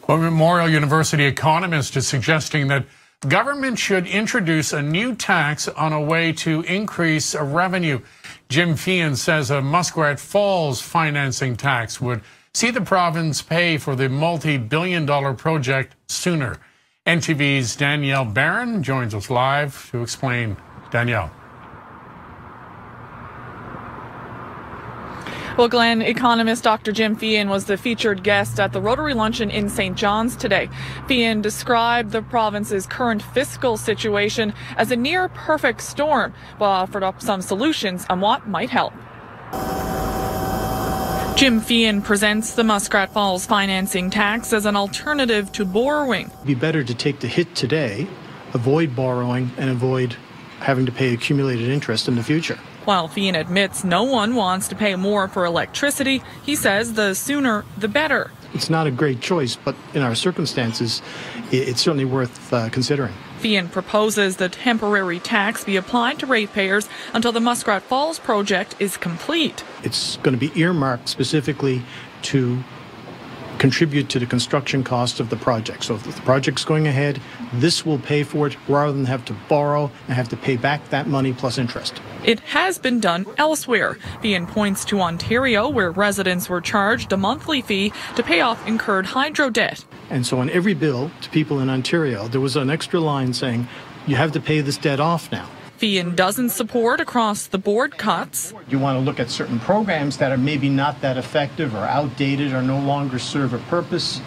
Well, Memorial University economist is suggesting that government should introduce a new tax on a way to increase revenue. Jim Feehan says a Muskrat Falls financing tax would see the province pay for the multi-billion-dollar project sooner. NTV's Danielle Barron joins us live to explain. Danielle. Well, Glenn, economist Dr. Jim Feehan was the featured guest at the Rotary Luncheon in St. John's today. Feehan described the province's current fiscal situation as a near-perfect storm, while offered up some solutions on what might help. Jim Feehan presents the Muskrat Falls financing tax as an alternative to borrowing. It'd be better to take the hit today, avoid borrowing, and avoid having to pay accumulated interest in the future. While Feehan admits no one wants to pay more for electricity, he says the sooner the better. It's not a great choice, but in our circumstances, it's certainly worth considering. Feehan proposes the temporary tax be applied to ratepayers until the Muskrat Falls project is complete. It's going to be earmarked specifically to contribute to the construction cost of the project. So if the project's going ahead, this will pay for it rather than have to borrow and have to pay back that money plus interest. It has been done elsewhere. Feehan points to Ontario, where residents were charged a monthly fee to pay off incurred hydro debt. And so on every bill to people in Ontario, there was an extra line saying, you have to pay this debt off now. Feehan doesn't support across-the-board cuts. You want to look at certain programs that are maybe not that effective or outdated or no longer serve a purpose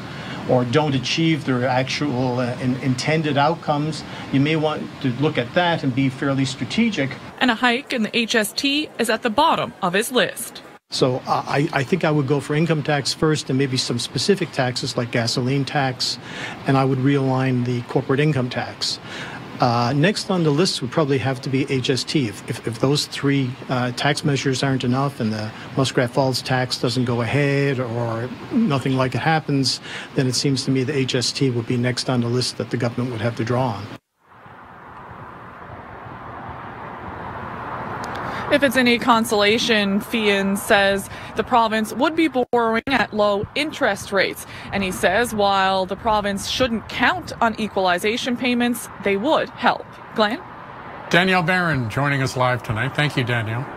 or don't achieve their actual intended outcomes. You may want to look at that and be fairly strategic. And a hike in the HST is at the bottom of his list. So I think I would go for income tax first and maybe some specific taxes like gasoline tax, and I would realign the corporate income tax. Next on the list would probably have to be HST. If those three tax measures aren't enough and the Muskrat Falls tax doesn't go ahead or nothing like it happens, then it seems to me the HST would be next on the list that the government would have to draw on. If it's any consolation, Feehan says the province would be borrowing at low interest rates. And he says while the province shouldn't count on equalization payments, they would help. Glenn? Danielle Barron joining us live tonight. Thank you, Danielle.